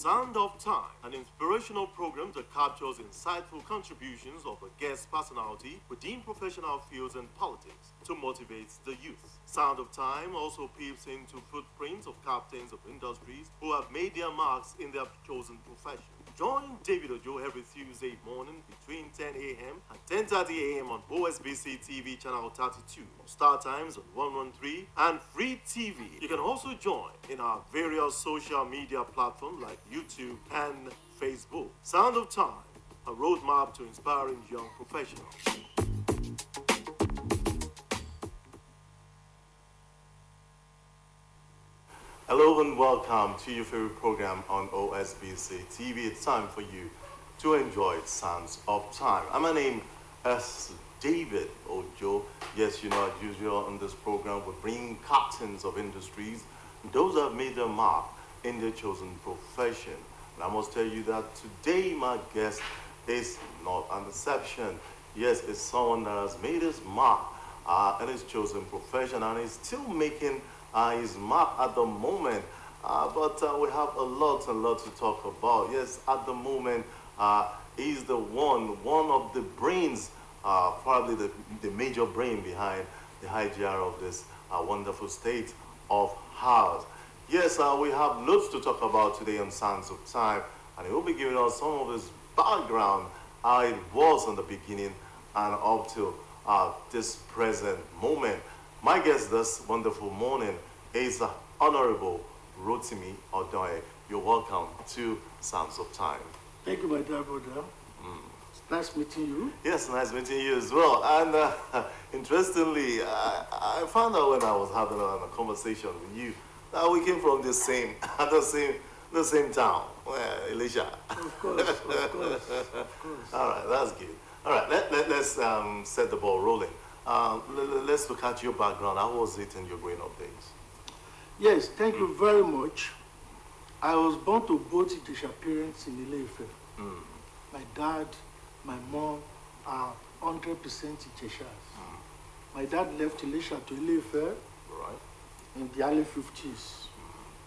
Sound of Time, an inspirational program that captures insightful contributions of a guest personality within professional fields and politics to motivate the youth. Sound of Time also peeps into footprints of captains of industries who have made their marks in their chosen profession. Join David Ojo every Tuesday morning between 10 a.m. and 10:30 a.m. on OSBC TV channel 32, Star Times on 113, and Free TV. You can also join in our various social media platforms like YouTube and Facebook. Sound of Time, a roadmap to inspiring young professionals. Hello and welcome to your favorite program on OSBC TV. It's time for you to enjoy Sounds of Time. And my name is David Ojo. Yes, you know, as usual on this program, we bring captains of industries, those that have made their mark in their chosen profession. And I must tell you that today my guest is not an exception. Yes, it's someone that has made his mark in his chosen profession and is still making his mark at the moment, but we have a lot to talk about. Yes, at the moment, he's the one of the brains, probably the major brain behind the IGR of this wonderful state of ours. Yes, we have loads to talk about today on Sounds of Time, and he will be giving us some of his background, how it was in the beginning and up to this present moment. My guest this wonderful morning is Honorable Rotimi Odoye. You're welcome to Sounds of Time. Thank you, my dear brother. It's nice meeting you. Yes, nice meeting you as well. And interestingly, I found out when I was having a conversation with you that we came from the same town, Elisha. Of course. All right, that's good. All right, let's set the ball rolling. Let's look at your background. How was it in your growing up days? Yes, thank you very much. I was born to both Ijesha parents in Ile-Ife. My dad, my mom are 100% Ijeshas. My dad left Ilesha to Ile-Ife in the early 50s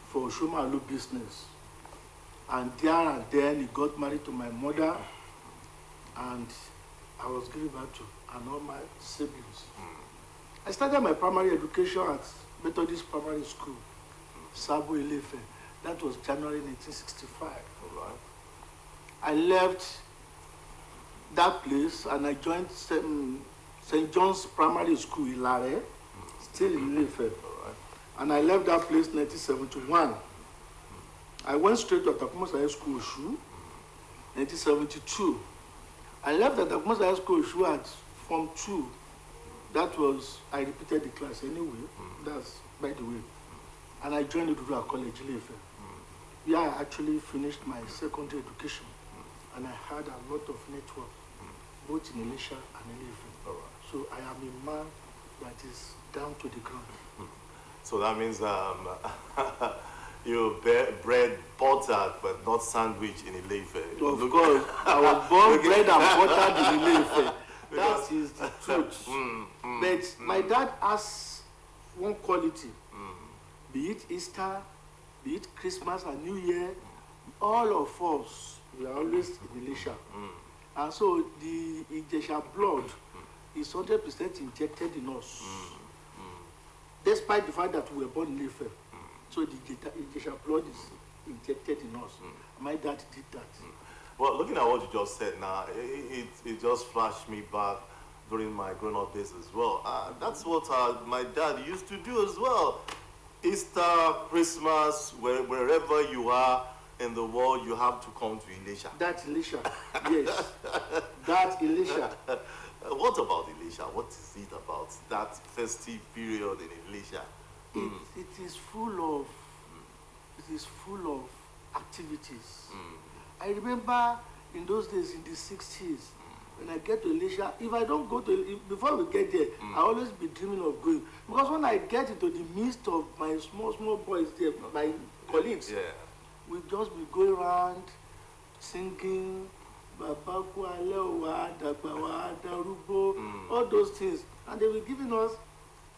for Shumalu business. And there and then he got married to my mother, and I was given birth to and all my siblings. I started my primary education at Methodist Primary School, Sabo Ile-Ife. That was January 1965. I left that place and I joined St. John's Primary School, Ilare, still in Ile-Ife. And I left that place in 1971. I went straight to Atakumos High School, Osun, 1972. I left at Atakumos High School, Osun at Form 2. That was, I repeated the class anyway, that's by the way. And I joined Ududua College, Ile-Ife. Yeah, I actually finished my secondary education. And I had a lot of network, both in Elisha and Ile-Ife. So I am a man that is down to the ground. So that means you bread buttered but not sandwich in Ile-Ife. Of course, I was born bread and buttered in Ile-Ife. That is the truth. But my dad has one quality. Be it Easter, be it Christmas and New Year, all of us, we are always in Elisha. And so the Ijesha blood is 100% injected in us. Despite the fact that we were born in Ile-Ife. So the Ijesha blood is injected in us. My dad did that. Well, looking at what you just said now, it just flashed me back during my growing-up days as well. That's what my dad used to do as well. Easter, Christmas, wherever you are in the world, you have to come to Elisha. That's Elisha, yes. That's Elisha. What about Elisha? What is it about that festive period in Elisha? It is full of activities. I remember in those days in the 60s, when I get to Elisha, if I don't go to, before we get there, I always be dreaming of going. Because when I get into the midst of my small boys there, my colleagues, we just be going around singing, all those things. And they were giving us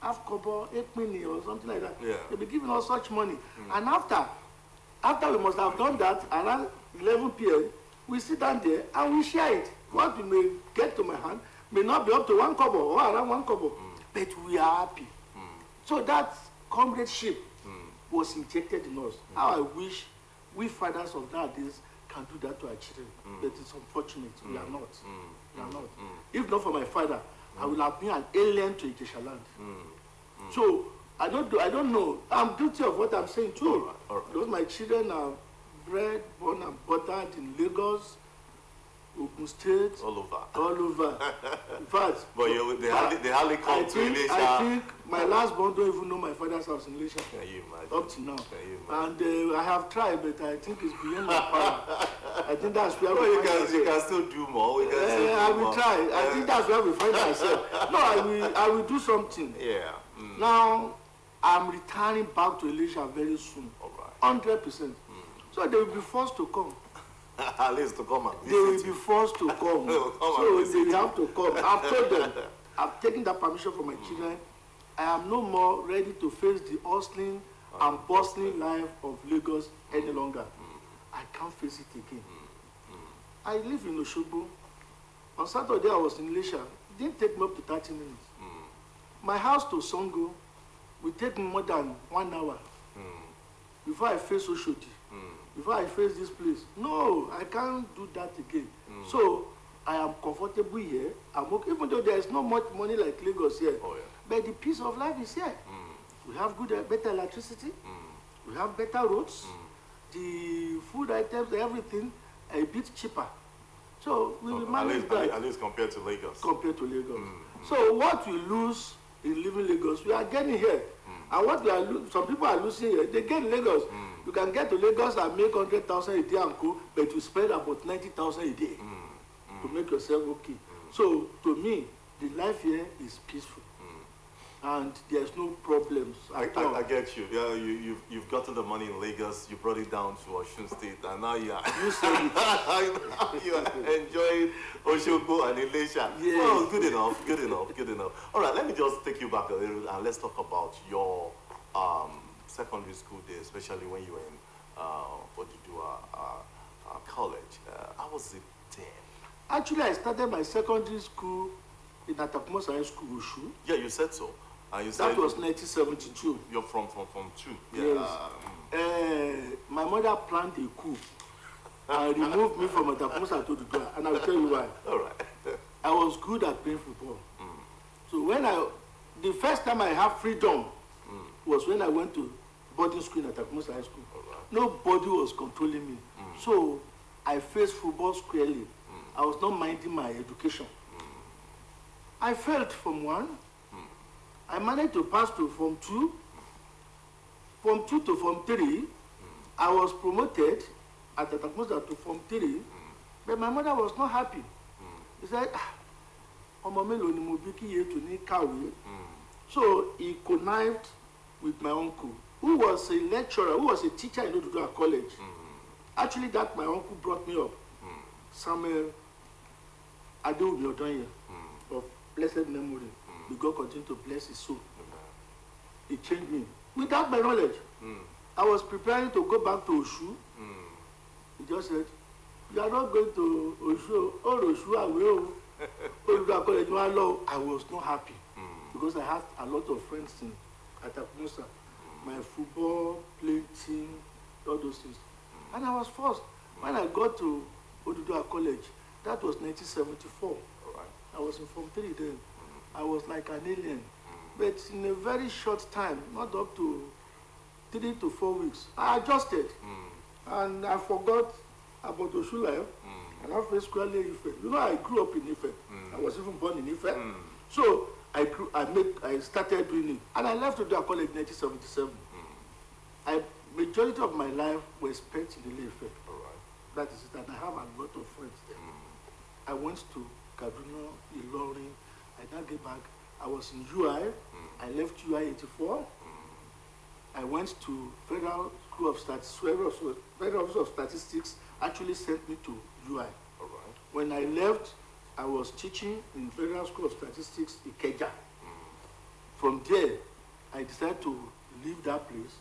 half kobo, 8 minutes or something like that. They'll be giving us such money. And after, After we must have done that, around 11 p.m., we sit down there and we share it. What we may get to my hand may not be up to 1 kobo or around 1 kobo, but we are happy. So that comradeship was injected in us. How I wish we fathers of nowadays can do that to our children, but it's unfortunate. We are not. We are not. If not for my father, I would have been an alien to Ijesha land. So I don't know. I'm guilty of what I'm saying too. All right. Because my children are bred, born and buttered in Lagos, Osun State, All over. all over. In fact, But they hardly come to Ilesha. I think my last born don't even know my father's house in Ilesha. Can you imagine? Up to now. Can you imagine? And I have tried, but I think it's beyond my power. I think that's where Well, we you find can ourselves. still do more. We can still do I will more. try. I think that's where we find ourselves. No, I will do something. Yeah. Now, I'm returning back to Ilesha very soon. All right. 100%. So they will be forced to come. At least to come and They will visit be you. forced to come. They will come So and visit they have to come. I've told them, I've taken that permission from my children. I am no more ready to face the hustling and bustling life of Lagos any longer. I can't face it again. I live in Osogbo. On Saturday I was in Ilesha. It didn't take me up to 30 minutes. My house to Songo will take me more than 1 hour before I face Oshodi. Before I face this place. No, I can't do that again. So I am comfortable here. I'm okay, even though there is not much money like Lagos here. Oh, yeah. But the peace of life is here. We have better electricity. We have better roads. The food items, everything, a bit cheaper. So we will manage that At least compared to Lagos. compared to Lagos. So what we lose in living Lagos, we are getting here. And what we are some people are losing here, they get in Lagos. You can get to Lagos and make 100,000 a day and go, but you spend about 90,000 a day to make yourself okay. So to me, the life here is peaceful. And there's no problems at all. I get you. Yeah, you've gotten the money in Lagos, you brought it down to Osun State, and now you are, You said it. now you are enjoying Osogbo and Ilesha. Yes. Well, good enough, good enough, good enough. All right, let me just take you back a little and let's talk about your secondary school days, especially when you were in college. How was it then? Actually, I started my secondary school in Atakumosa High School, Osun. Yeah, you said so. And you said That was 1972. you're from two. Yes. My mother planned a coup and removed me from Atakumosa to Dudua, and I'll tell you why. All right. I was good at playing football. So the first time I had freedom was when I went to boarding school in Atakumosa High School. Right. Nobody was controlling me. So I faced football squarely. I was not minding my education. I failed Form 1. I managed to pass to Form 2. Form 2 to Form 3. I was promoted at Atakumosa to Form 3. But my mother was not happy. He said, ọmọ mélòó ni mo bí kí iye tó ní kàwé. So he connived with my uncle, who was a lecturer, who was a teacher in Oduduwa College. Actually, that my uncle brought me up. Samuel Adewumi Odonye, of blessed memory. May God continue to bless his soul. He changed me. Without my knowledge, I was preparing to go back to Osun. He just said, "You are not going to Osun. Oh, Osun, I will." I was not happy because I had a lot of friends in Atakumosa, my football playing team, all those things. And I was forced. When I got to Oduduwa College, that was 1974. Right. I was in Form 3 then. I was like an alien. But in a very short time, not up to 3 to 4 weeks, I adjusted. And I forgot about Osun life. And I faced squarely Ife. You know, I grew up in Ife. I was even born in Ife. So I started doing it. And I left Oduduwa College in 1977. Majority of my life was spent in the Ife. All right. That is it. And I have a lot of friends there. I went to Kaduna, Ilorin. I now get back. I was in UI. I left UI 84. I went to Federal School of Statistics. Federal Office of Statistics actually sent me to UI. All right. When I left, I was teaching in Federal School of Statistics in Ikeja. From there, I decided to leave that place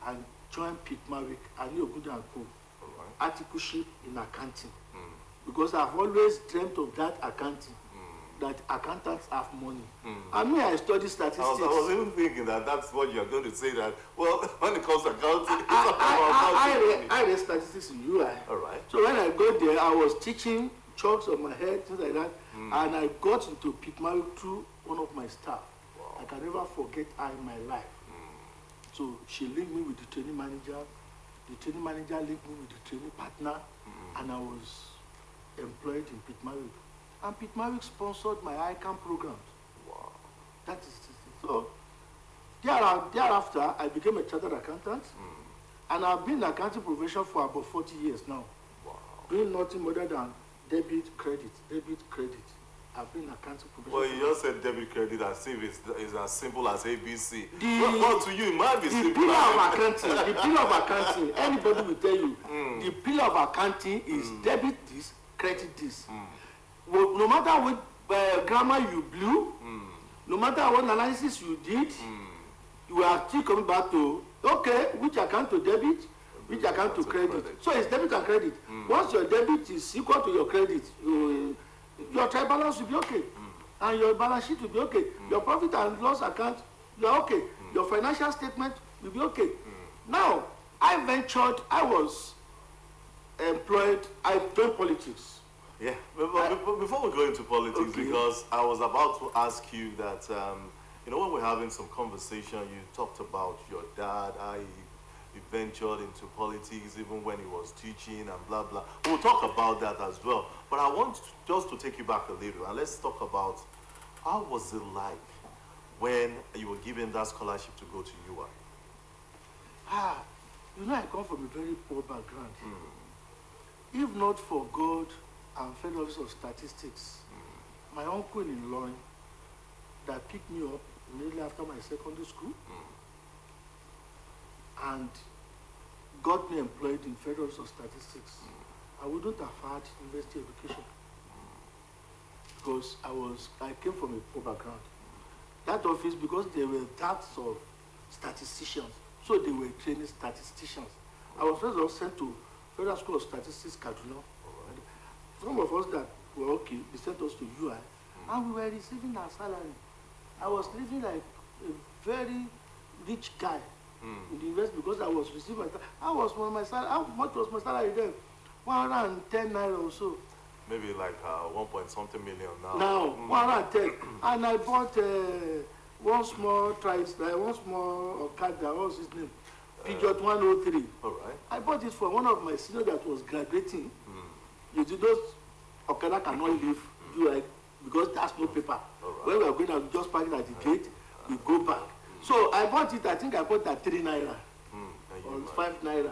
and joined Pitmawick and Ogun and Co. All right. Articleship in accounting. Because I've always dreamt of that accounting. That accountants have money. I mean, I study statistics. I was even thinking that that's what you're going to say. That well, when it comes to accounting, I read statistics in UI. All right. So when I got there, I was teaching chalks on my head, things like that, and I got into Pitmawick through one of my staff. Wow. I can never forget her in my life. So she linked me with the training manager. The training manager linked me with the training partner, and I was employed in Pitmawick. And Pitmawick sponsored my ICANN programs. Wow. That is it. So thereafter, I became a chartered accountant, and I've been in the accounting profession for about 40 years now. Wow. Doing nothing more than debit, credit, debit, credit. I've been in the accounting profession. Well, you just said debit credit as if it's as simple as ABC. The- Well, to you, it might be The simple. pillar of accounting, anybody will tell you, the pillar of accounting is debit this, credit this. Well, no matter what grammar you blew, no matter what analysis you did, you are still coming back to, okay, which account to debit, which account to credit. So it's debit and credit. Once your debit is equal to your credit, your trial balance will be okay. And your balance sheet will be okay. Your profit and loss account, you're okay. Your financial statement will be okay. Now, I was employed, I joined politics. Yeah, before we go into politics, Okay. because I was about to ask you that, when we're having some conversation, you talked about your dad, how he ventured into politics even when he was teaching and blah, blah. We'll talk about that as well. But I want just to take you back a little, and let's talk about how was it like when you were given that scholarship to go to UI? I come from a very poor background. If not for God and Federal Office of Statistics, my uncle in Ilorin that picked me up immediately after my secondary school and got me employed in Federal Office of Statistics, I wouldn't have had university education because I came from a poor background. That office, because there were types of statisticians, so they were training statisticians. I was first sent to Federal School of Statistics, Kaduna. Some of us that were okay, they sent us to UI, and we were receiving our salary. I was living like a very rich guy in the university because I was receiving my salary. How much was my salary then? 110 naira or so. Maybe like 1 point something million now. Now, 110. And I bought one small Okada, what's his name? Peugeot 103. All right. I bought it for one of my seniors that was graduating. You see, those Okada cannot leave UI because there's no paper. Right. When we are going out, we just park it at the gate, we go back. So I bought it, I think I bought at 3 naira or 5 naira.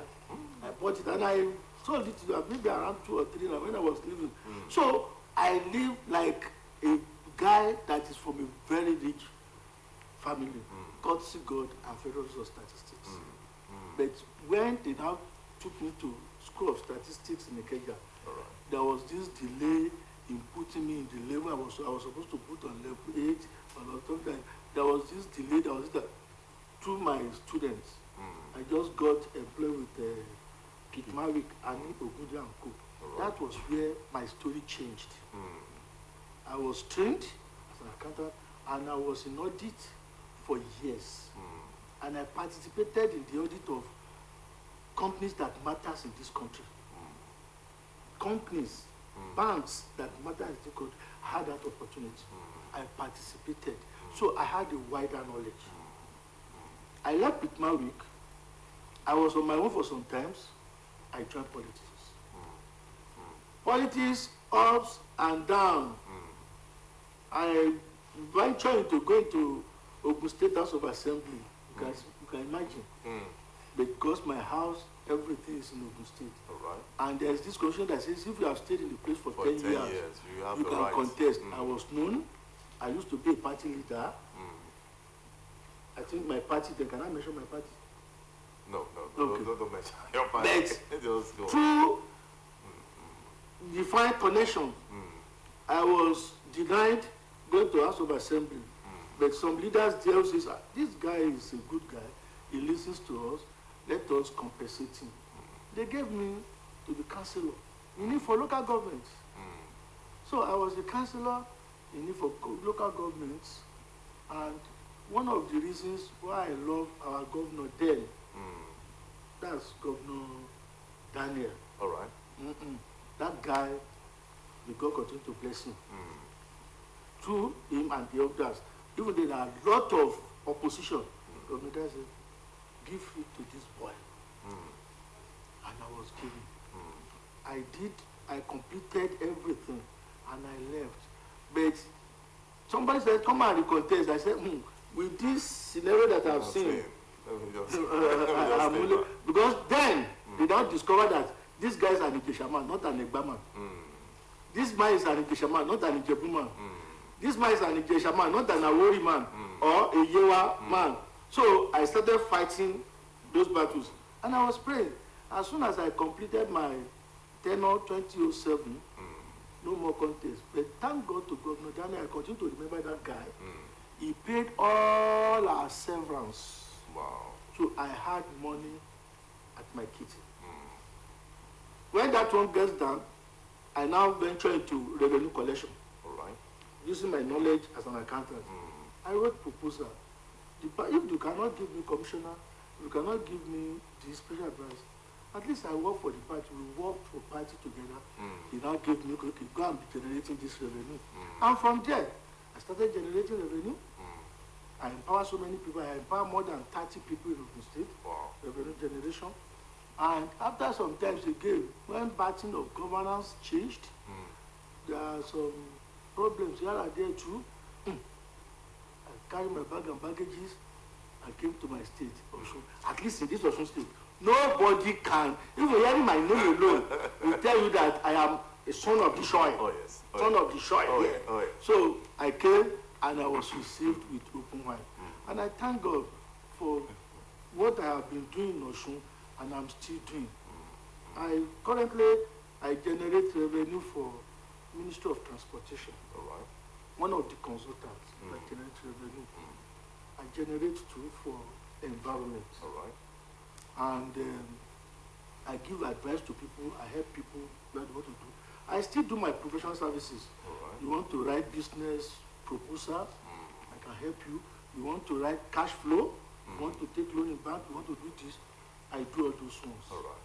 I bought it and I sold it to maybe around 2 or 3 naira when I was living. So I live like a guy that is from a very rich family, courtesy God and Federal Office of Statistics. But when they now took me to School of Statistics in Ikeja, there was this delay in putting me in the level I was supposed to put on level 8 or something. There was this delay, through my students. I just got employed with Pitmawick and Ogun and Co. That was where my story changed. I was trained as an accountant and I was in audit for years. And I participated in the audit of companies that matters in this country. Companies, banks that matter in this country had that opportunity. I participated. So I had a wider knowledge. I left Pitmawick. I was on my own for some times. I joined politics. Politics, ups and downs. I ventured into going to Ogun State House of Assembly. You can imagine. Because my house, everything is in Ogun State. And there's this condition that says if you have stayed in the place for 10 years, you can right. contest. I was known. I used to be a party leader. I think my party, can I mention my party? No, Okay. don't mention your party. But Just go. through defined connection, I was denied going to House of Assembly. But some leaders there says, this guy is a good guy. He listens to us. let us compensate him. They gave me to be councillor in it for local government. So I was a councillor in it for local governments, and one of the reasons why I love our governor then, that's Governor Daniel. All right. That guy, may God continue to bless him. Through him and the others, even though there are a lot of opposition, Governor Daniel said, give it to this boy. And I was giving. I completed everything, and I left. But somebody said, come and recontest. I said, with this scenario that I've seen, because then they now discover that this guy is an Ijesha man, not an Egba man. This man is an Ijesha man, not an Ijebu man. This man is an Ijesha man, not an Awori man or a Yewa man. So I started fighting those battles, and I was praying. As soon as I completed my tenure 2007, no more contest. But thank God to Governor Daniel, I continue to remember that guy. He paid all our severance. Wow. So I had money at my kitchen. When that one gets done, I now venture into revenue collection. All right. Using my knowledge as an accountant. I wrote proposal. If you cannot give me commissioner, you cannot give me the special advice, at least I work for the party. We work for party together. He now gave me, okay, go and be generating this revenue. And from there, I started generating revenue. I empower so many people. I empower more than 30 people in the state. Wow. Revenue generation. And after some times again, when pattern of governance changed, there are some problems here and there too. I carried my bag and baggages. I came to my state, Osun. At least in this Osun state, nobody can, even hearing my name alone, will tell you that I am a son of the soil. Oh yes. Son of the soil. Oh, Yeah. yeah. Oh, yeah. So I came and I was received with open wide. And I thank God for what I have been doing in Osun, and I'm still doing. Currently I generate revenue for Ministry of Transportation. All right. One of the consultants that generates revenue. I generate too for environment. All right. And I give advice to people. I help people learn what to do. I still do my professional services. All right. You want to write business proposal, I can help you. You want to write cash flow, you want to take loan in bank, you want to do this, I do all those ones. All right.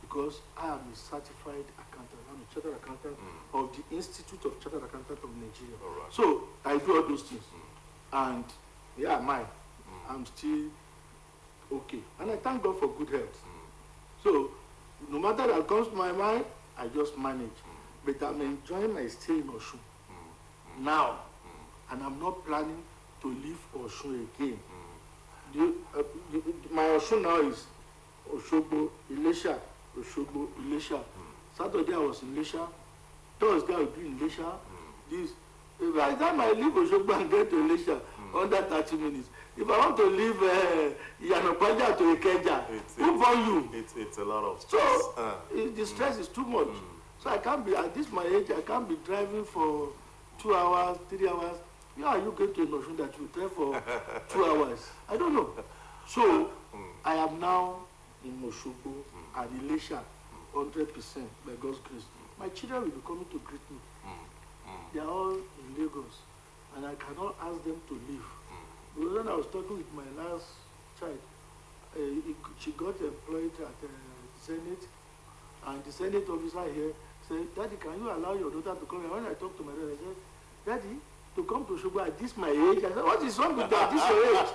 Because I am a certified accountant. I'm a chartered accountant of the Institute of Chartered Accountants of Nigeria. All right. So I do all those things. And yeah, I'm still okay. And I thank God for good health. So no matter that comes to my mind, I just manage. But I'm enjoying my stay in Osun now. And I'm not planning to leave Osun again. My Osun now is Osogbo, Ilesha, Osogbo, Ilesha. Saturday I was in Ilesha. Thursday I will be in Ilesha. This. By the time I leave Osogbo and get to Ilesha, under 30 minutes. If I want to leave Yanopaja to Ikeja, who born you? It's a lot of stress. So the stress is too much. So I can't be, at this my age, I can't be driving for 2 hours, 3 hours. How are you going to a notion that you drive for 2 hours? I don't know. So I am now in Osogbo and Ilesha 100% by God's grace. My children will be coming to greet me. They are all in Lagos, and I cannot ask them to leave. Because when I was talking with my last child, she got employed at Senate, and the Senate officer here said, Daddy, can you allow your daughter to come here? When I talked to my daughter, I said, Daddy, to come to Osogbo at this my age? I said, what is wrong with that? This your age?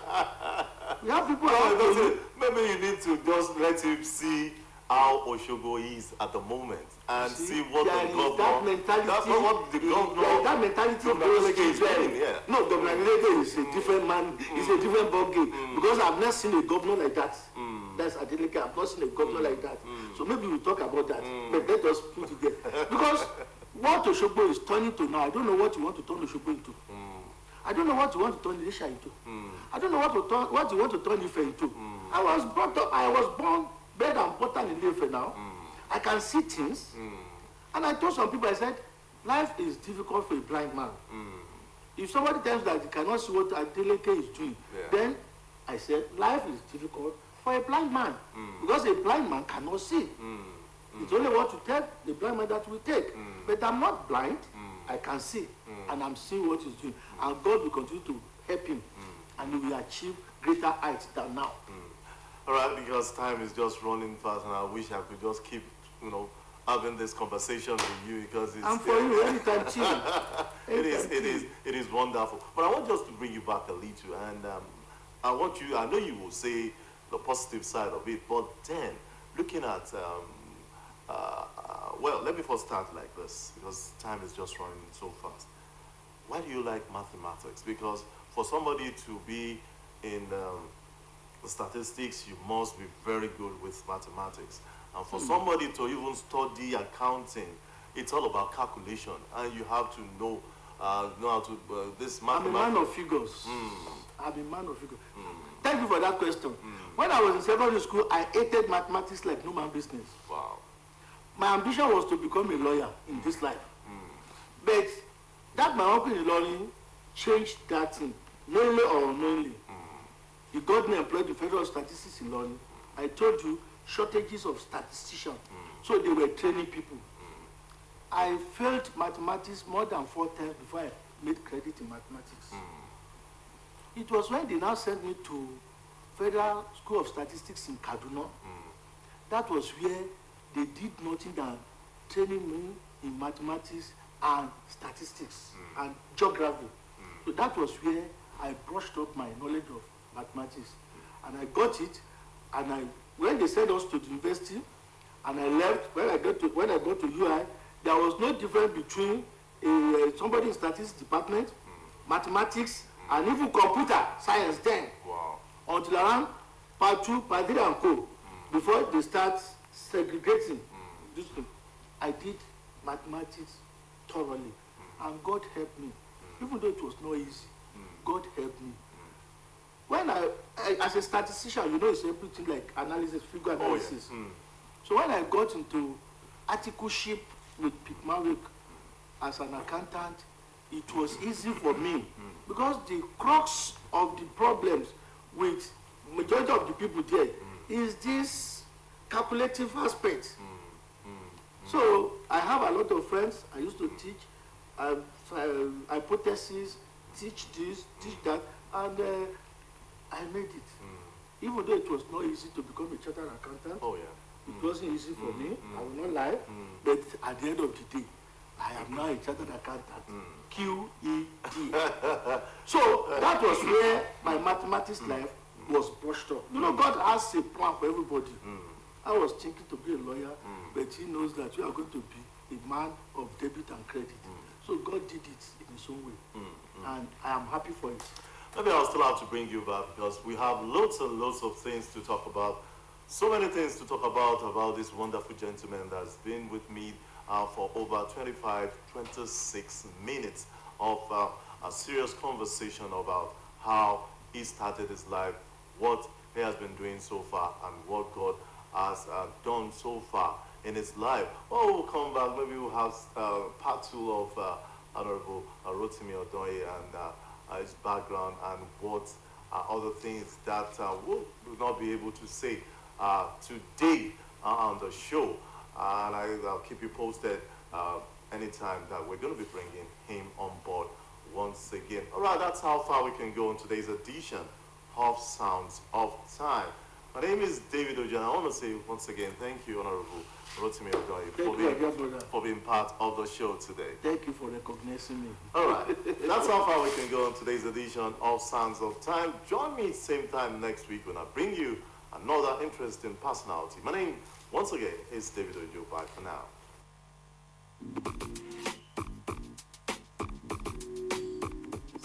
We have people around you. Maybe you need to just let him see how Osogbo is at the moment and see what the governor. That mentality. That's what the governor. That mentality of Adeleke is doing. Yeah. No, Governor Adeleke is a different man. He's a different ballgame. Because I've not seen a governor like that. That's Adeleke. I've not seen a governor like that. So maybe we'll talk about that. But let us put it there. Because what Osogbo is turning to now, I don't know what you want to turn Osogbo into. I don't know what you want to turn Ilesha into. I don't know what you want to turn Ife into. I was brought up. I was born, bred and buttered in Ife now. I can see things. And I told some people, I said, life is difficult for a blind man. If somebody tells that you cannot see what Adeleke is doing, then I said, life is difficult for a blind man. Because a blind man cannot see. It's only what you tell the blind man that we take. But I'm not blind. I can see. And I'm seeing what he's doing. And God will continue to help him. And he will achieve greater heights than now. All right, because time is just running fast, and I wish I could just keep, having this conversation with you, because it's... And for you, anytime, too. It is wonderful. But I want just to bring you back a little, and I know you will say the positive side of it, but then looking at, well, let me first start like this, because time is just running so fast. Why do you like mathematics? Because for somebody to be in statistics, you must be very good with mathematics. And for somebody to even study accounting, it's all about calculation, and you have to know how to this mathematics. I'm a man of figures. I'm a man of figures. Thank you for that question. When I was in secondary school, I hated mathematics like no man business. Wow. My ambition was to become a lawyer in this life. But that my uncle in learning changed that thing, knowingly or unknowingly. He got me employed in Federal Statistics in London. I told you, shortages of statisticians. So they were training people. I failed mathematics more than 4 times before I made credit in mathematics. It was when they now sent me to Federal School of Statistics in Kaduna. That was where they did nothing than training me in mathematics and statistics and geography. So that was where I brushed up my knowledge of mathematics. And I got it, and when they sent us to the university, and I left, when I got to UI, there was no difference between somebody in statistics department, mathematics, and even computer science then. Wow. Until around part 2, part 3 and co. Before they start segregating. I did mathematics thoroughly. And God helped me. Even though it was not easy, God helped me. When I as a statistician, it's everything like analysis, figure analysis. Oh, yeah. So when I got into articleship with Pitman as an accountant, it was easy for me because the crux of the problems with majority of the people there is this calculative aspect. So I have a lot of friends. I used to teach hypotheses, teach this, teach that, and I made it. Even though it was not easy to become a chartered accountant, it wasn't easy for me, I will not lie, but at the end of the day, I am now a chartered accountant, QED. So that was where my mathematics life was brushed up. God has a plan for everybody. I was thinking to be a lawyer, but he knows that you are going to be a man of debit and credit. So God did it in his own way, and I am happy for it. Maybe I'll still have to bring you back because we have lots and lots of things to talk about. So many things to talk about this wonderful gentleman that's been with me for over 26 minutes of a serious conversation about how he started his life, what he has been doing so far, and what God has done so far in his life. Well, we'll come back. Maybe we'll have part 2 of Honorable Rotimi Odoye and his background and what other things that we'll not be able to say today on the show. And I'll keep you posted anytime that we're going to be bringing him on board once again. All right, that's how far we can go in today's edition of Sounds of Time. My name is David Ojo, and I want to say once again, thank you, Honorable Rotimi Odoye, for being part of the show today. Thank you for recognizing me. All right, that's how far we can go in today's edition of Sounds of Time. Join me same time next week when I bring you another interesting personality. My name, once again, is David Ojo. Bye for now.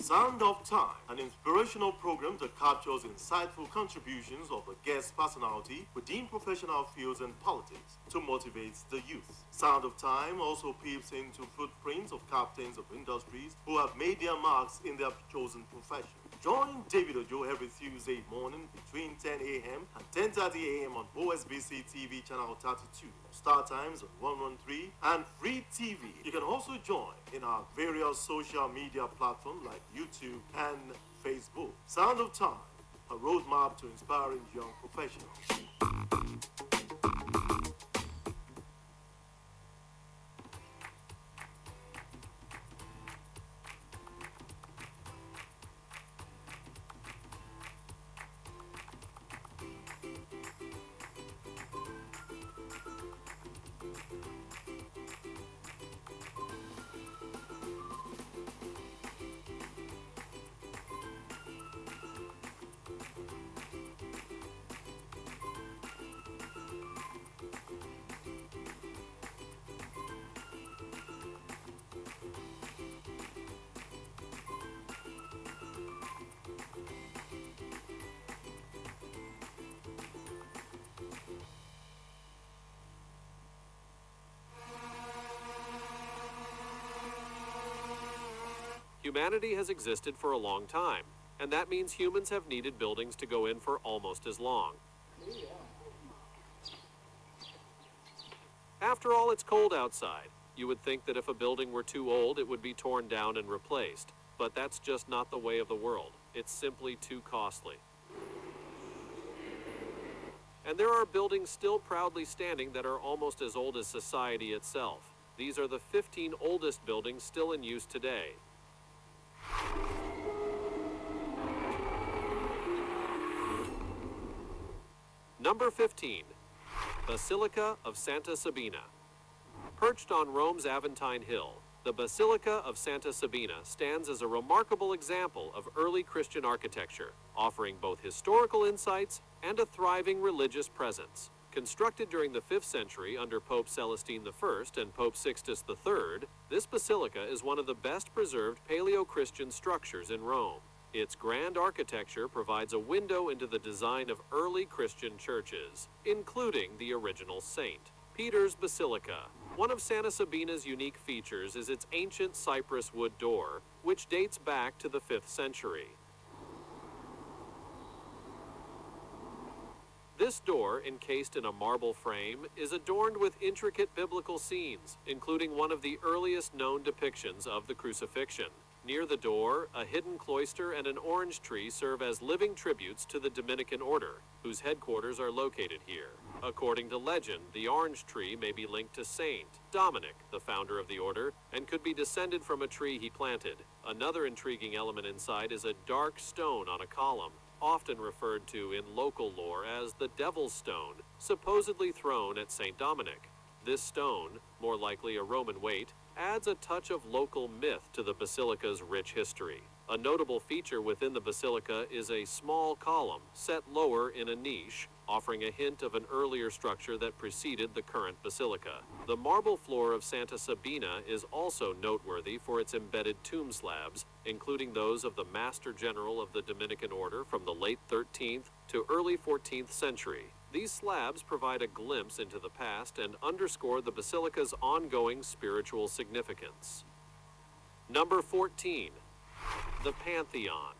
Sound of Time, an inspirational program that captures insightful contributions of a guest personality within professional fields and politics to motivate the youth. Sound of Time also peeps into footprints of captains of industries who have made their marks in their chosen profession. Join David Ojo every Tuesday morning between 10 a.m. and 10:30 a.m. on OSBC TV channel 32. Start times on 113 and Free TV. You can also join in our various social media platforms like YouTube and Facebook. Sound of Time, a roadmap to inspiring young professionals. Humanity has existed for a long time, and that means humans have needed buildings to go in for almost as long. After all, it's cold outside. You would think that if a building were too old, it would be torn down and replaced. But that's just not the way of the world. It's simply too costly. And there are buildings still proudly standing that are almost as old as society itself. These are the 15 oldest buildings still in use today. Number 15. Basilica of Santa Sabina. Perched on Rome's Aventine Hill, the Basilica of Santa Sabina stands as a remarkable example of early Christian architecture, offering both historical insights and a thriving religious presence. Constructed during the 5th century under Pope Celestine I and Pope Sixtus III, this basilica is one of the best preserved Paleo-Christian structures in Rome. Its grand architecture provides a window into the design of early Christian churches, including the original saint, Peter's Basilica. One of Santa Sabina's unique features is its ancient cypress wood door, which dates back to the 5th century. This door, encased in a marble frame, is adorned with intricate biblical scenes, including one of the earliest known depictions of the crucifixion. Near the door, a hidden cloister and an orange tree serve as living tributes to the Dominican order, whose headquarters are located here. According to legend, the orange tree may be linked to Saint Dominic, the founder of the order, and could be descended from a tree he planted. Another intriguing element inside is a dark stone on a column, often referred to in local lore as the Devil's Stone, supposedly thrown at St. Dominic. This stone, more likely a Roman weight, adds a touch of local myth to the basilica's rich history. A notable feature within the basilica is a small column set lower in a niche, offering a hint of an earlier structure that preceded the current basilica. The marble floor of Santa Sabina is also noteworthy for its embedded tomb slabs, including those of the Master General of the Dominican Order from the late 13th to early 14th century. These slabs provide a glimpse into the past and underscore the basilica's ongoing spiritual significance. Number 14. The Pantheon.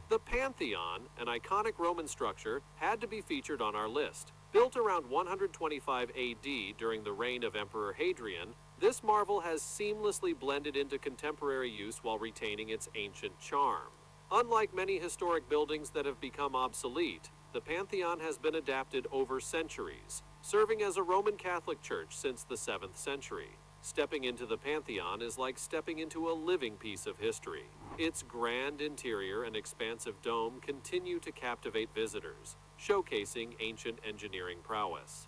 The Pantheon, an iconic Roman structure, had to be featured on our list. Built around 125 AD during the reign of Emperor Hadrian, this marvel has seamlessly blended into contemporary use while retaining its ancient charm. Unlike many historic buildings that have become obsolete, the Pantheon has been adapted over centuries, serving as a Roman Catholic church since the 7th century. Stepping into the Pantheon is like stepping into a living piece of history. Its grand interior and expansive dome continue to captivate visitors, showcasing ancient engineering prowess.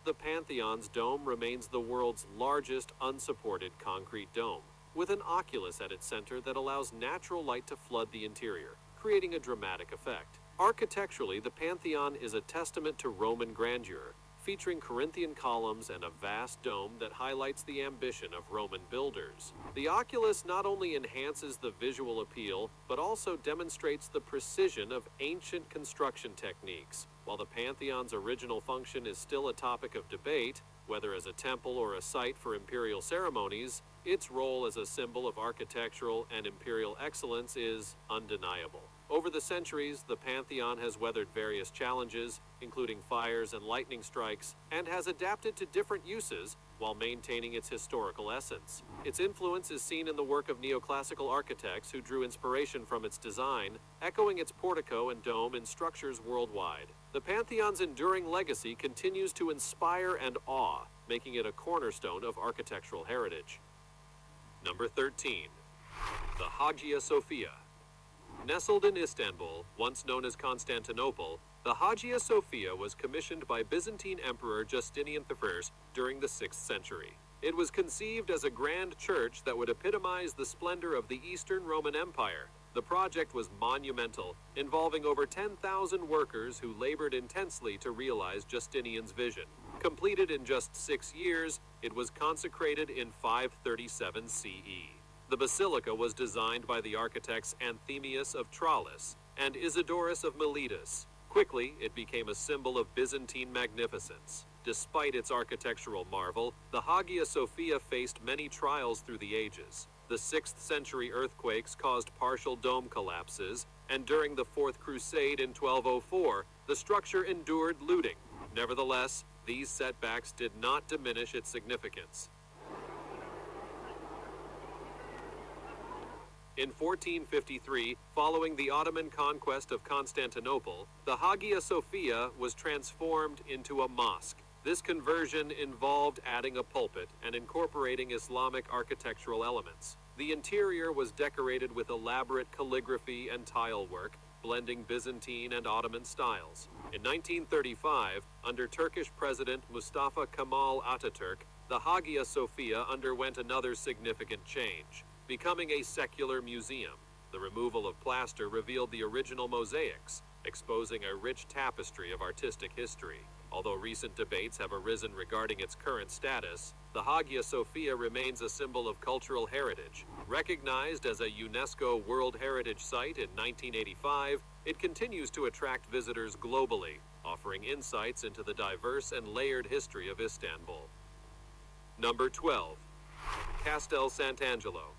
The Pantheon's dome remains the world's largest unsupported concrete dome, with an oculus at its center that allows natural light to flood the interior, creating a dramatic effect. Architecturally, the Pantheon is a testament to Roman grandeur, featuring Corinthian columns and a vast dome that highlights the ambition of Roman builders. The oculus not only enhances the visual appeal, but also demonstrates the precision of ancient construction techniques. While the Pantheon's original function is still a topic of debate, whether as a temple or a site for imperial ceremonies, its role as a symbol of architectural and imperial excellence is undeniable. Over the centuries, the Pantheon has weathered various challenges, including fires and lightning strikes, and has adapted to different uses while maintaining its historical essence. Its influence is seen in the work of neoclassical architects who drew inspiration from its design, echoing its portico and dome in structures worldwide. The Pantheon's enduring legacy continues to inspire and awe, making it a cornerstone of architectural heritage. Number 13. The Hagia Sophia. Nestled in Istanbul, once known as Constantinople, the Hagia Sophia was commissioned by Byzantine Emperor Justinian I during the 6th century. It was conceived as a grand church that would epitomize the splendor of the Eastern Roman Empire. The project was monumental, involving over 10,000 workers who labored intensely to realize Justinian's vision. Completed in just 6 years, it was consecrated in 537 CE. The basilica was designed by the architects Anthemius of Tralles and Isidorus of Miletus. Quickly, it became a symbol of Byzantine magnificence. Despite its architectural marvel, the Hagia Sophia faced many trials through the ages. The 6th century earthquakes caused partial dome collapses, and during the Fourth Crusade in 1204, the structure endured looting. Nevertheless, these setbacks did not diminish its significance. In 1453, following the Ottoman conquest of Constantinople, the Hagia Sophia was transformed into a mosque. This conversion involved adding a pulpit and incorporating Islamic architectural elements. The interior was decorated with elaborate calligraphy and tile work, blending Byzantine and Ottoman styles. In 1935, under Turkish President Mustafa Kemal Atatürk, the Hagia Sophia underwent another significant change, becoming a secular museum. The removal of plaster revealed the original mosaics, exposing a rich tapestry of artistic history. Although recent debates have arisen regarding its current status, the Hagia Sophia remains a symbol of cultural heritage. Recognized as a UNESCO World Heritage Site in 1985, it continues to attract visitors globally, offering insights into the diverse and layered history of Istanbul. Number 12. Castel Sant'Angelo.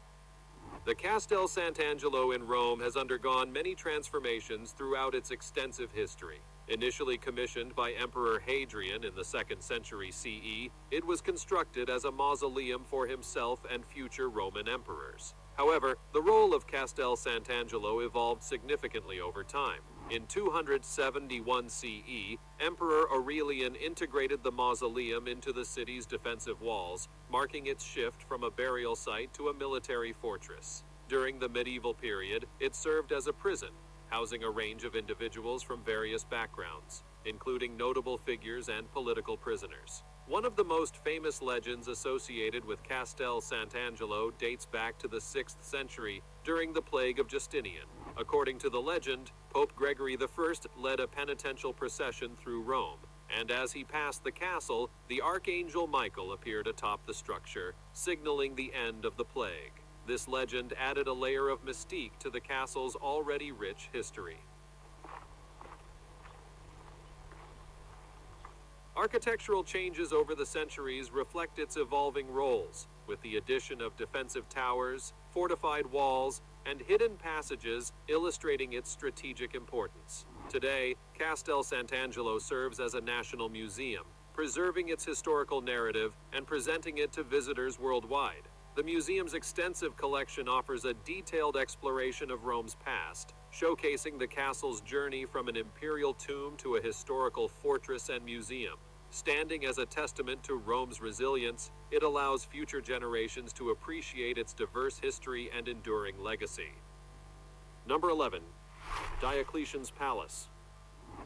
The Castel Sant'Angelo in Rome has undergone many transformations throughout its extensive history. Initially commissioned by Emperor Hadrian in the 2nd century CE, it was constructed as a mausoleum for himself and future Roman emperors. However, the role of Castel Sant'Angelo evolved significantly over time. In 271 CE, Emperor Aurelian integrated the mausoleum into the city's defensive walls, marking its shift from a burial site to a military fortress. During the medieval period, it served as a prison, housing a range of individuals from various backgrounds, including notable figures and political prisoners. One of the most famous legends associated with Castel Sant'Angelo dates back to the 6th century during the plague of Justinian. According to the legend, Pope Gregory I led a penitential procession through Rome, and as he passed the castle, the Archangel Michael appeared atop the structure, signaling the end of the plague. This legend added a layer of mystique to the castle's already rich history. Architectural changes over the centuries reflect its evolving roles, with the addition of defensive towers, fortified walls, and hidden passages illustrating its strategic importance. Today, Castel Sant'Angelo serves as a national museum, preserving its historical narrative and presenting it to visitors worldwide. The museum's extensive collection offers a detailed exploration of Rome's past, showcasing the castle's journey from an imperial tomb to a historical fortress and museum. Standing as a testament to Rome's resilience, it allows future generations to appreciate its diverse history and enduring legacy. Number 11. Diocletian's Palace.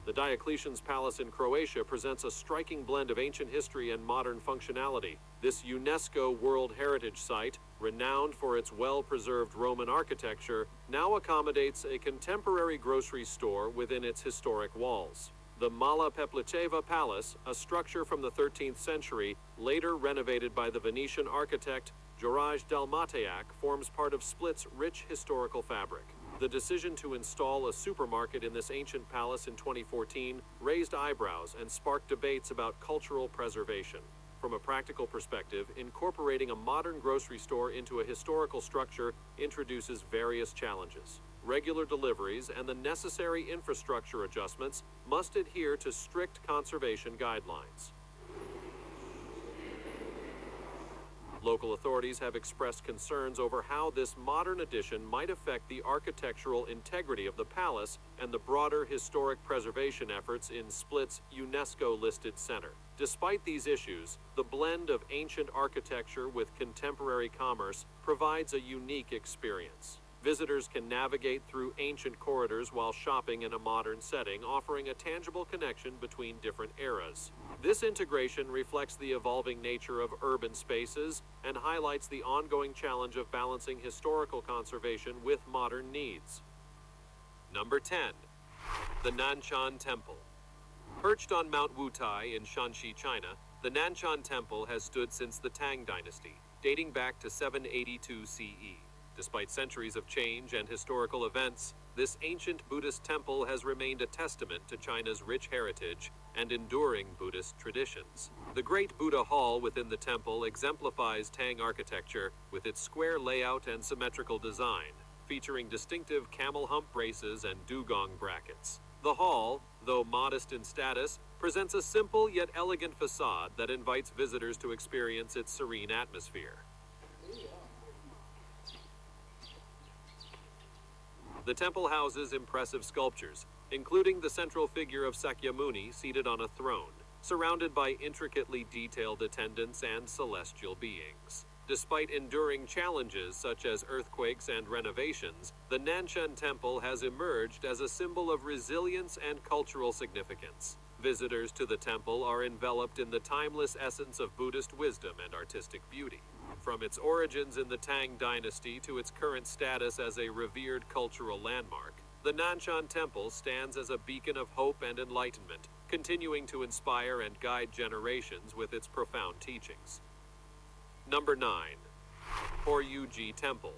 The Diocletian's Palace in Croatia presents a striking blend of ancient history and modern functionality. This UNESCO World Heritage Site, renowned for its well-preserved Roman architecture, now accommodates a contemporary grocery store within its historic walls. The Mala Pepliceva Palace, a structure from the 13th century, later renovated by the Venetian architect George Dalmatiac, forms part of Split's rich historical fabric. The decision to install a supermarket in this ancient palace in 2014 raised eyebrows and sparked debates about cultural preservation. From a practical perspective, incorporating a modern grocery store into a historical structure introduces various challenges. Regular deliveries and the necessary infrastructure adjustments must adhere to strict conservation guidelines. Local authorities have expressed concerns over how this modern addition might affect the architectural integrity of the palace and the broader historic preservation efforts in Split's UNESCO-listed center. Despite these issues, the blend of ancient architecture with contemporary commerce provides a unique experience. Visitors can navigate through ancient corridors while shopping in a modern setting, offering a tangible connection between different eras. This integration reflects the evolving nature of urban spaces and highlights the ongoing challenge of balancing historical conservation with modern needs. Number 10. The Nanshan Temple. Perched on Mount Wutai in Shanxi, China, the Nanshan Temple has stood since the Tang Dynasty, dating back to 782 CE. Despite centuries of change and historical events, this ancient Buddhist temple has remained a testament to China's rich heritage and enduring Buddhist traditions. The Great Buddha Hall within the temple exemplifies Tang architecture with its square layout and symmetrical design, featuring distinctive camel hump braces and dugong brackets. The hall, though modest in status, presents a simple yet elegant facade that invites visitors to experience its serene atmosphere. The temple houses impressive sculptures, including the central figure of Sakyamuni seated on a throne, surrounded by intricately detailed attendants and celestial beings. Despite enduring challenges such as earthquakes and renovations, the Nanshan Temple has emerged as a symbol of resilience and cultural significance. Visitors to the temple are enveloped in the timeless essence of Buddhist wisdom and artistic beauty. From its origins in the Tang Dynasty to its current status as a revered cultural landmark, the Nanshan Temple stands as a beacon of hope and enlightenment, continuing to inspire and guide generations with its profound teachings. Number 9. Horyuji Temple.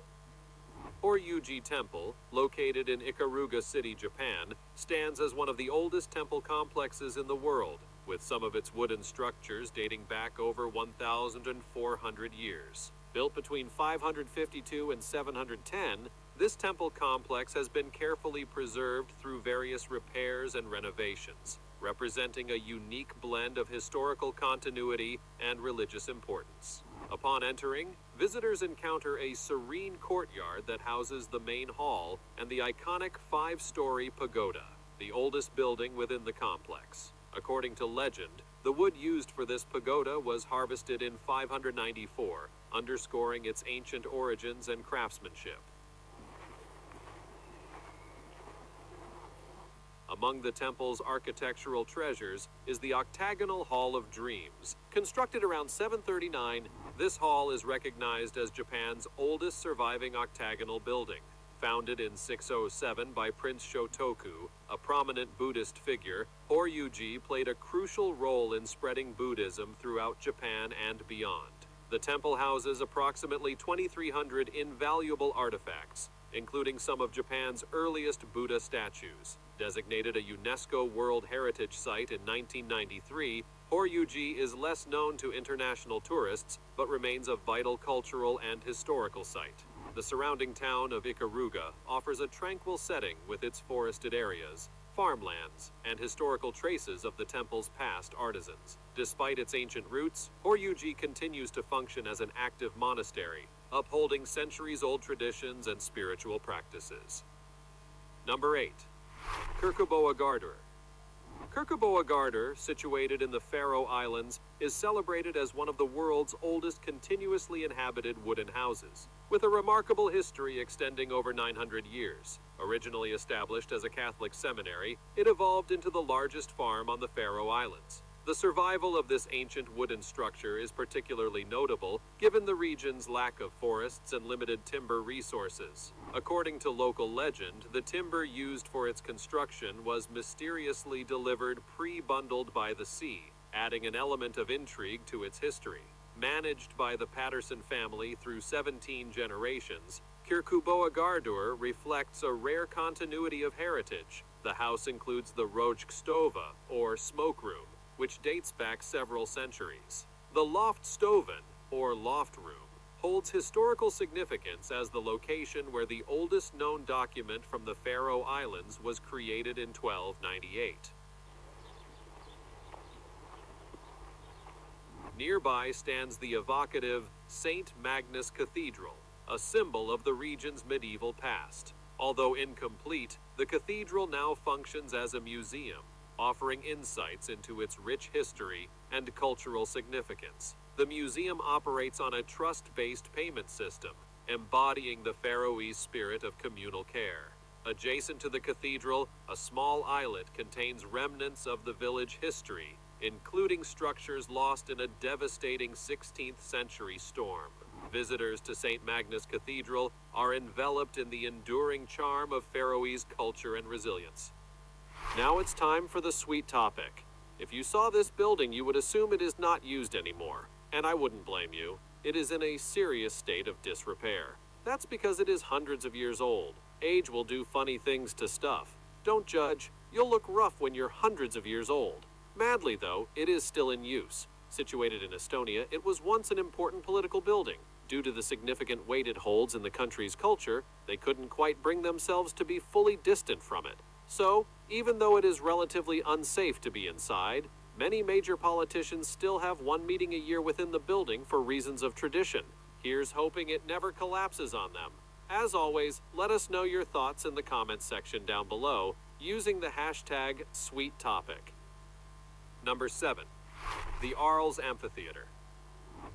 Horyuji Temple, located in Ikaruga City, Japan, stands as one of the oldest temple complexes in the world, with some of its wooden structures dating back over 1,400 years. Built between 552 and 710, this temple complex has been carefully preserved through various repairs and renovations, representing a unique blend of historical continuity and religious importance. Upon entering, visitors encounter a serene courtyard that houses the main hall and the iconic 5-story pagoda, the oldest building within the complex. According to legend, the wood used for this pagoda was harvested in 594, underscoring its ancient origins and craftsmanship. Among the temple's architectural treasures is the octagonal Hall of Dreams. Constructed around 739, this hall is recognized as Japan's oldest surviving octagonal building. Founded in 607 by Prince Shotoku, a prominent Buddhist figure, Horyuji played a crucial role in spreading Buddhism throughout Japan and beyond. The temple houses approximately 2,300 invaluable artifacts, including some of Japan's earliest Buddha statues. Designated a UNESCO World Heritage Site in 1993, Horyuji is less known to international tourists, but remains a vital cultural and historical site. The surrounding town of Ikaruga offers a tranquil setting with its forested areas, farmlands, and historical traces of the temple's past artisans. Despite its ancient roots, Horyuji continues to function as an active monastery, upholding centuries-old traditions and spiritual practices. Number 8. Kyrkjebøa Garder. Kyrkjebøa Garder, situated in the Faroe Islands, is celebrated as one of the world's oldest continuously inhabited wooden houses, with a remarkable history extending over 900 years. Originally established as a Catholic seminary, it evolved into the largest farm on the Faroe Islands. The survival of this ancient wooden structure is particularly notable given the region's lack of forests and limited timber resources. According to local legend, the timber used for its construction was mysteriously delivered pre-bundled by the sea, adding an element of intrigue to its history. Managed by the Patterson family through 17 generations, Kyrkjebøa Gardur reflects a rare continuity of heritage. The house includes the Rojkstova, or smoke room, which dates back several centuries. The Loftstoven, or loft room, holds historical significance as the location where the oldest known document from the Faroe Islands was created in 1298. Nearby stands the evocative St. Magnus Cathedral, a symbol of the region's medieval past. Although incomplete, the cathedral now functions as a museum, offering insights into its rich history and cultural significance. The museum operates on a trust-based payment system, embodying the Faroese spirit of communal care. Adjacent to the cathedral, a small islet contains remnants of the village history, including structures lost in a devastating 16th century storm. Visitors to St. Magnus Cathedral are enveloped in the enduring charm of Faroese culture and resilience. Now it's time for the sweet topic. If you saw this building, you would assume it is not used anymore, and I wouldn't blame you. It is in a serious state of disrepair. That's because it is hundreds of years old. Age will do funny things to stuff. Don't judge. You'll look rough when you're hundreds of years old. Madly, though, it is still in use. Situated in Estonia, it was once an important political building. Due to the significant weight it holds in the country's culture, they couldn't quite bring themselves to be fully distant from it. So, even though it is relatively unsafe to be inside, many major politicians still have one meeting a year within the building for reasons of tradition. Here's hoping it never collapses on them. As always, let us know your thoughts in the comments section down below using the hashtag #SweetTopic. Number 7. The Arles Amphitheater.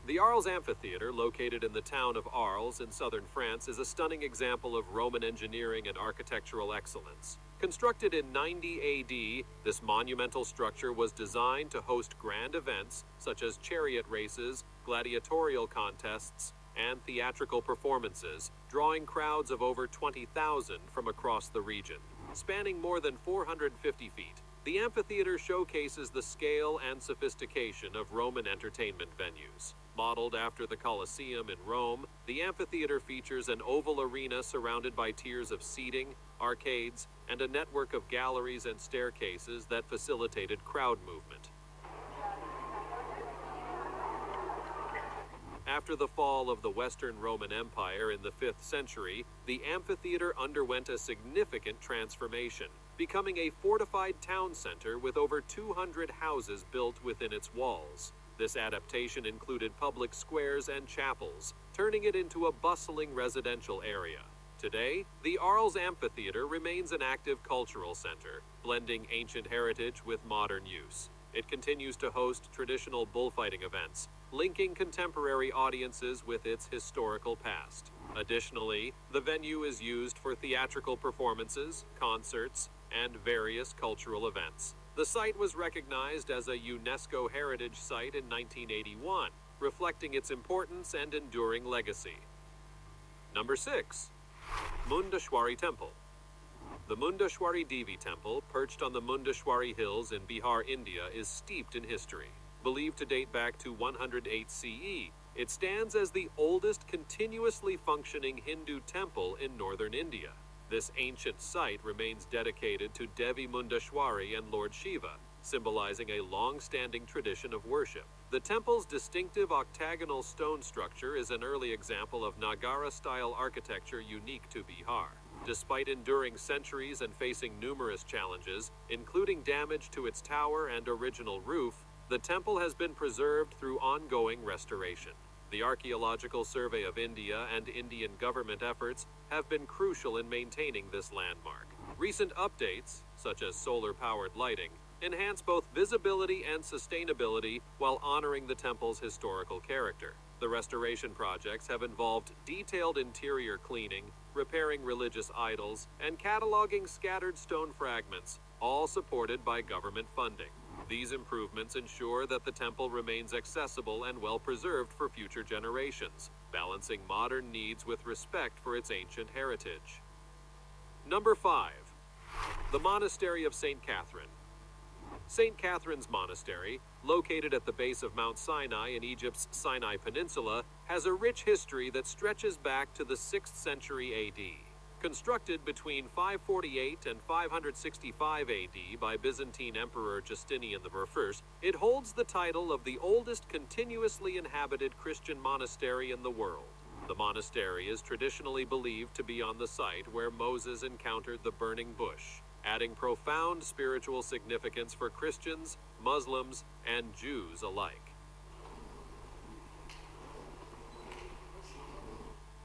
The Arles Amphitheater, located in the town of Arles in southern France, is a stunning example of Roman engineering and architectural excellence. Constructed in 90 AD, this monumental structure was designed to host grand events such as chariot races, gladiatorial contests, and theatrical performances, drawing crowds of over 20,000 from across the region. Spanning more than 450 feet, the amphitheater showcases the scale and sophistication of Roman entertainment venues. Modeled after the Colosseum in Rome, the amphitheater features an oval arena surrounded by tiers of seating, arcades, and a network of galleries and staircases that facilitated crowd movement. After the fall of the Western Roman Empire in the 5th century, the amphitheater underwent a significant transformation, becoming a fortified town center with over 200 houses built within its walls. This adaptation included public squares and chapels, turning it into a bustling residential area. Today, the Arles Amphitheater remains an active cultural center, blending ancient heritage with modern use. It continues to host traditional bullfighting events, linking contemporary audiences with its historical past. Additionally, the venue is used for theatrical performances, concerts, and various cultural events. The site was recognized as a UNESCO Heritage Site in 1981, reflecting its importance and enduring legacy. Number 6. Mundeshwari Temple. The Mundeshwari Devi Temple, perched on the Mundeshwari Hills in Bihar, India, is steeped in history. Believed to date back to 108 CE, it stands as the oldest continuously functioning Hindu temple in northern India. This ancient site remains dedicated to Devi Mundeshwari and Lord Shiva, symbolizing a long-standing tradition of worship. The temple's distinctive octagonal stone structure is an early example of Nagara-style architecture unique to Bihar. Despite enduring centuries and facing numerous challenges, including damage to its tower and original roof, the temple has been preserved through ongoing restoration. The Archaeological Survey of India and Indian government efforts have been crucial in maintaining this landmark. Recent updates, such as solar-powered lighting, enhance both visibility and sustainability while honoring the temple's historical character. The restoration projects have involved detailed interior cleaning, repairing religious idols, and cataloging scattered stone fragments, all supported by government funding. These improvements ensure that the temple remains accessible and well-preserved for future generations, balancing modern needs with respect for its ancient heritage. Number 5. The Monastery of St. Catherine. St. Catherine's Monastery, located at the base of Mount Sinai in Egypt's Sinai Peninsula, has a rich history that stretches back to the 6th century AD. Constructed between 548 and 565 AD by Byzantine Emperor Justinian I, it holds the title of the oldest continuously inhabited Christian monastery in the world. The monastery is traditionally believed to be on the site where Moses encountered the burning bush, adding profound spiritual significance for Christians, Muslims, and Jews alike.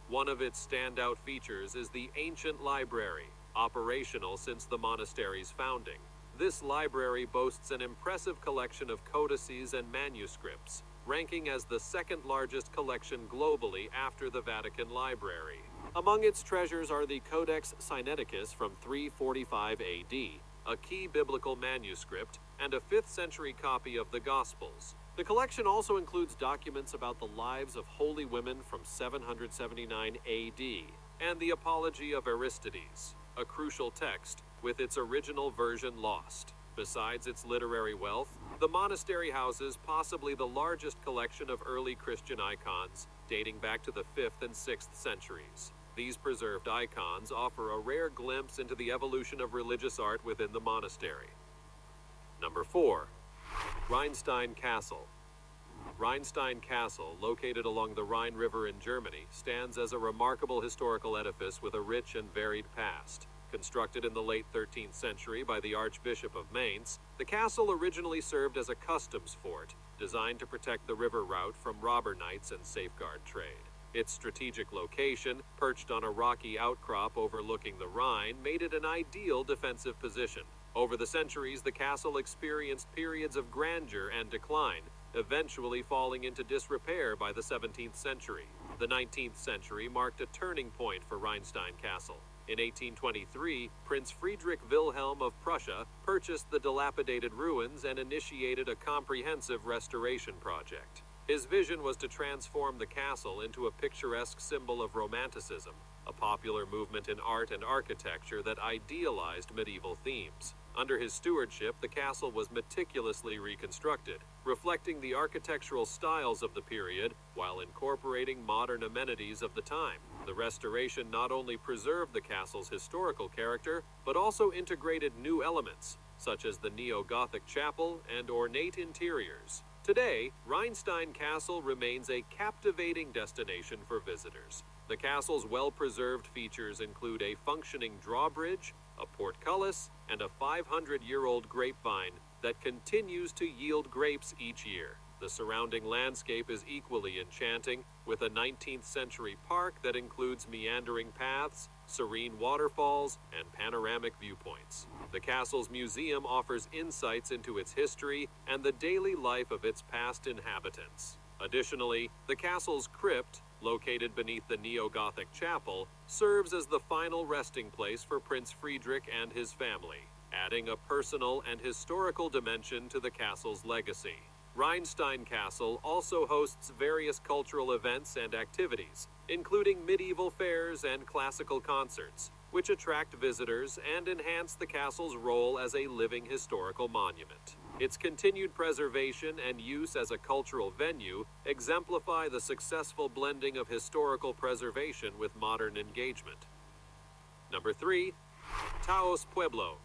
One of its standout features is the ancient library, operational since the monastery's founding. This library boasts an impressive collection of codices and manuscripts, ranking as the second largest collection globally after the Vatican Library. Among its treasures are the Codex Sinaiticus from 345 AD, a key biblical manuscript, and a 5th century copy of the Gospels. The collection also includes documents about the lives of holy women from 779 AD, and the Apology of Aristides, a crucial text, with its original version lost. Besides its literary wealth, the monastery houses possibly the largest collection of early Christian icons, dating back to the 5th and 6th centuries. These preserved icons offer a rare glimpse into the evolution of religious art within the monastery. Number 4. Rheinstein Castle. Rheinstein Castle, located along the Rhine River in Germany, stands as a remarkable historical edifice with a rich and varied past. Constructed in the late 13th century by the Archbishop of Mainz, the castle originally served as a customs fort, designed to protect the river route from robber knights and safeguard trade. Its strategic location, perched on a rocky outcrop overlooking the Rhine, made it an ideal defensive position. Over the centuries, the castle experienced periods of grandeur and decline, eventually falling into disrepair by the 17th century. The 19th century marked a turning point for Rheinstein Castle. In 1823, Prince Friedrich Wilhelm of Prussia purchased the dilapidated ruins and initiated a comprehensive restoration project. His vision was to transform the castle into a picturesque symbol of Romanticism, a popular movement in art and architecture that idealized medieval themes. Under his stewardship, the castle was meticulously reconstructed, reflecting the architectural styles of the period while incorporating modern amenities of the time. The restoration not only preserved the castle's historical character, but also integrated new elements, such as the neo-Gothic chapel and ornate interiors. Today, Rheinstein Castle remains a captivating destination for visitors. The castle's well-preserved features include a functioning drawbridge, a portcullis, and a 500-year-old grapevine that continues to yield grapes each year. The surrounding landscape is equally enchanting, with a 19th century park that includes meandering paths, serene waterfalls, and panoramic viewpoints. The castle's museum offers insights into its history and the daily life of its past inhabitants. Additionally, the castle's crypt, located beneath the neo-Gothic chapel, serves as the final resting place for Prince Friedrich and his family, adding a personal and historical dimension to the castle's legacy. Rheinstein Castle also hosts various cultural events and activities, including medieval fairs and classical concerts, which attract visitors and enhance the castle's role as a living historical monument. Its continued preservation and use as a cultural venue exemplify the successful blending of historical preservation with modern engagement. Number 3. Taos Pueblo.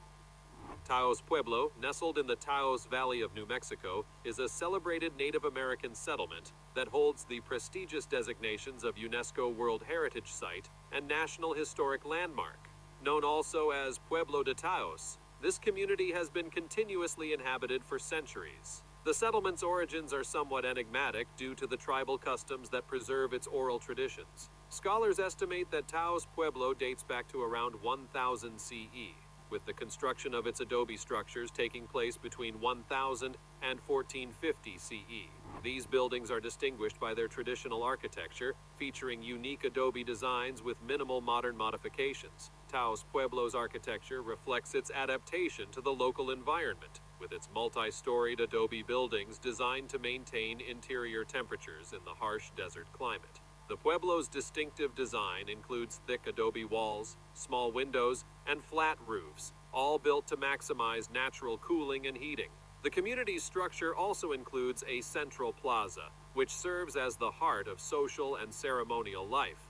Taos Pueblo, nestled in the Taos Valley of New Mexico, is a celebrated Native American settlement that holds the prestigious designations of UNESCO World Heritage Site and National Historic Landmark. Known also as Pueblo de Taos, this community has been continuously inhabited for centuries. The settlement's origins are somewhat enigmatic due to the tribal customs that preserve its oral traditions. Scholars estimate that Taos Pueblo dates back to around 1000 CE, with the construction of its adobe structures taking place between 1000 and 1450 CE. These buildings are distinguished by their traditional architecture, featuring unique adobe designs with minimal modern modifications. Taos Pueblo's architecture reflects its adaptation to the local environment, with its multi-storied adobe buildings designed to maintain interior temperatures in the harsh desert climate. The Pueblo's distinctive design includes thick adobe walls, small windows, and flat roofs, all built to maximize natural cooling and heating. The community's structure also includes a central plaza, which serves as the heart of social and ceremonial life.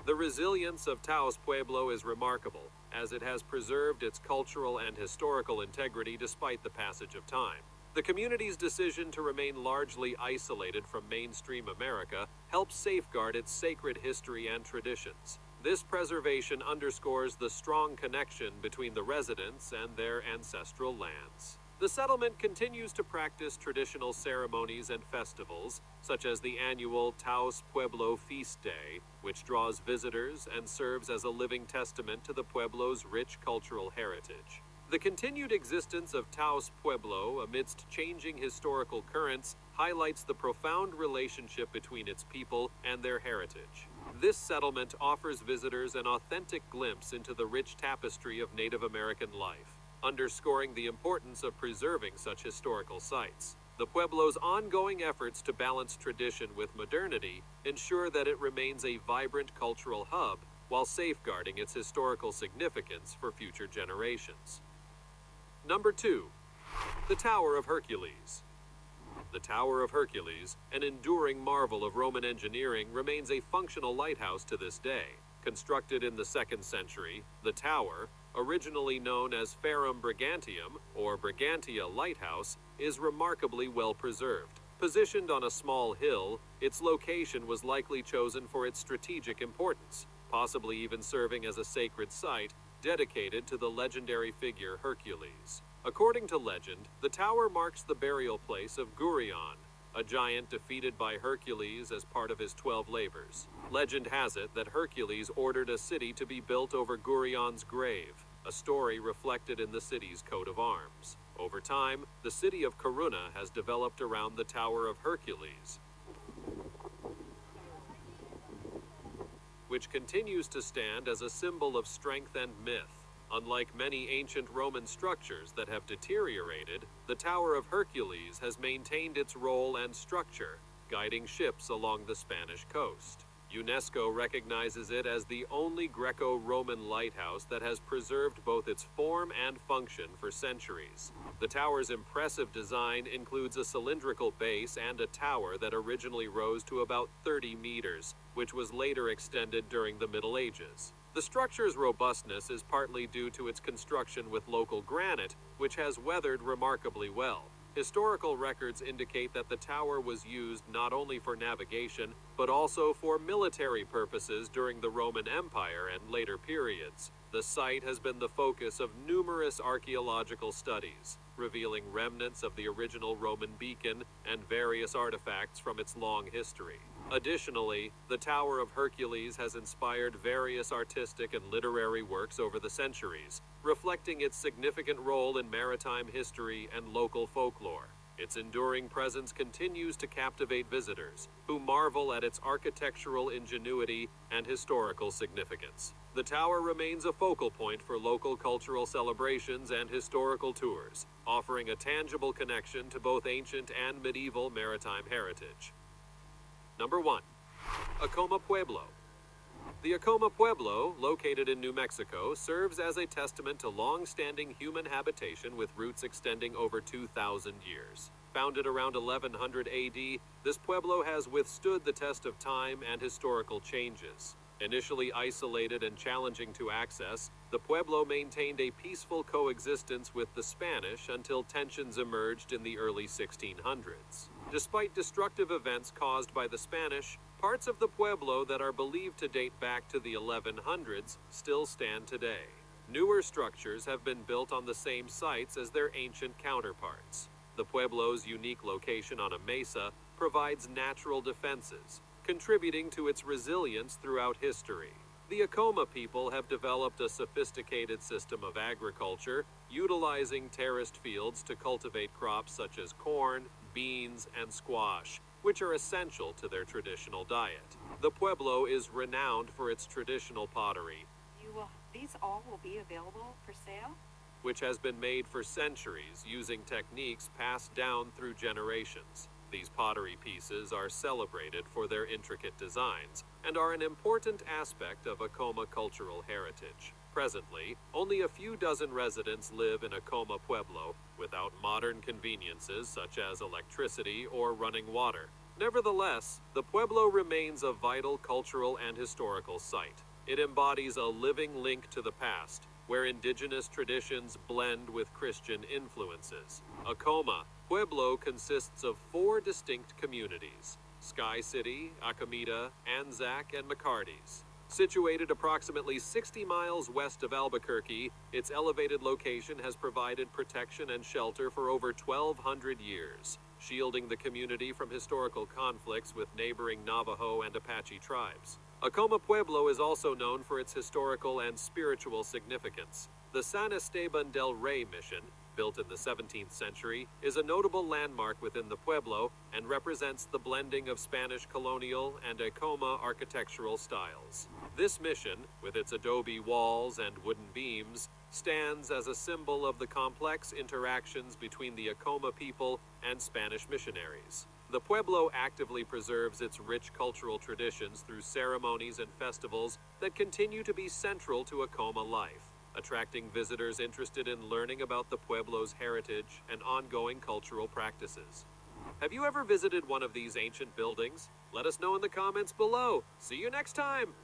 The resilience of Taos Pueblo is remarkable, as it has preserved its cultural and historical integrity despite the passage of time. The community's decision to remain largely isolated from mainstream America helps safeguard its sacred history and traditions. This preservation underscores the strong connection between the residents and their ancestral lands. The settlement continues to practice traditional ceremonies and festivals, such as the annual Taos Pueblo Feast Day, which draws visitors and serves as a living testament to the Pueblo's rich cultural heritage. The continued existence of Taos Pueblo amidst changing historical currents highlights the profound relationship between its people and their heritage. This settlement offers visitors an authentic glimpse into the rich tapestry of Native American life, underscoring the importance of preserving such historical sites. The Pueblo's ongoing efforts to balance tradition with modernity ensure that it remains a vibrant cultural hub while safeguarding its historical significance for future generations. Number 2. The Tower of Hercules. The Tower of Hercules, an enduring marvel of Roman engineering, remains a functional lighthouse to this day. Constructed in the 2nd century, the tower, originally known as Ferrum Brigantium or Brigantia Lighthouse, is remarkably well preserved. Positioned on a small hill, its location was likely chosen for its strategic importance, possibly even serving as a sacred site dedicated to the legendary figure Hercules. According to legend, the tower marks the burial place of Gurion, a giant defeated by Hercules as part of his 12 labors. Legend has it that Hercules ordered a city to be built over Gurion's grave, a story reflected in the city's coat of arms. Over time, the city of Corunna has developed around the Tower of Hercules, which continues to stand as a symbol of strength and myth. Unlike many ancient Roman structures that have deteriorated, the Tower of Hercules has maintained its role and structure, guiding ships along the Spanish coast. UNESCO recognizes it as the only Greco-Roman lighthouse that has preserved both its form and function for centuries. The tower's impressive design includes a cylindrical base and a tower that originally rose to about 30 meters, which was later extended during the Middle Ages. The structure's robustness is partly due to its construction with local granite, which has weathered remarkably well. Historical records indicate that the tower was used not only for navigation, but also for military purposes during the Roman Empire and later periods. The site has been the focus of numerous archaeological studies, revealing remnants of the original Roman beacon and various artifacts from its long history. Additionally, the Tower of Hercules has inspired various artistic and literary works over the centuries, reflecting its significant role in maritime history and local folklore. Its enduring presence continues to captivate visitors, who marvel at its architectural ingenuity and historical significance. The tower remains a focal point for local cultural celebrations and historical tours, offering a tangible connection to both ancient and medieval maritime heritage. Number 1. Acoma Pueblo. The Acoma Pueblo, located in New Mexico, serves as a testament to long-standing human habitation with roots extending over 2,000 years. Founded around 1100 AD, this pueblo has withstood the test of time and historical changes. Initially isolated and challenging to access, the pueblo maintained a peaceful coexistence with the Spanish until tensions emerged in the early 1600s. Despite destructive events caused by the Spanish, parts of the pueblo that are believed to date back to the 1100s still stand today. Newer structures have been built on the same sites as their ancient counterparts. The pueblo's unique location on a mesa provides natural defenses, contributing to its resilience throughout history. The Acoma people have developed a sophisticated system of agriculture, utilizing terraced fields to cultivate crops such as corn, beans, and squash, which are essential to their traditional diet. The pueblo is renowned for its traditional pottery, these all will be available for sale? Which has been made for centuries using techniques passed down through generations. These pottery pieces are celebrated for their intricate designs and are an important aspect of Acoma cultural heritage. Presently, only a few dozen residents live in Acoma Pueblo without modern conveniences such as electricity or running water. Nevertheless, the pueblo remains a vital cultural and historical site. It embodies a living link to the past, where indigenous traditions blend with Christian influences. Acoma Pueblo consists of 4 distinct communities: Sky City, Acomita, Anzac, and McCarty's. Situated approximately 60 miles west of Albuquerque, its elevated location has provided protection and shelter for over 1,200 years, shielding the community from historical conflicts with neighboring Navajo and Apache tribes. Acoma Pueblo is also known for its historical and spiritual significance. The San Esteban del Rey mission, built in the 17th century, is a notable landmark within the pueblo and represents the blending of Spanish colonial and Acoma architectural styles. This mission, with its adobe walls and wooden beams, stands as a symbol of the complex interactions between the Acoma people and Spanish missionaries. The pueblo actively preserves its rich cultural traditions through ceremonies and festivals that continue to be central to Acoma life, attracting visitors interested in learning about the pueblo's heritage and ongoing cultural practices. Have you ever visited one of these ancient buildings? Let us know in the comments below. See you next time!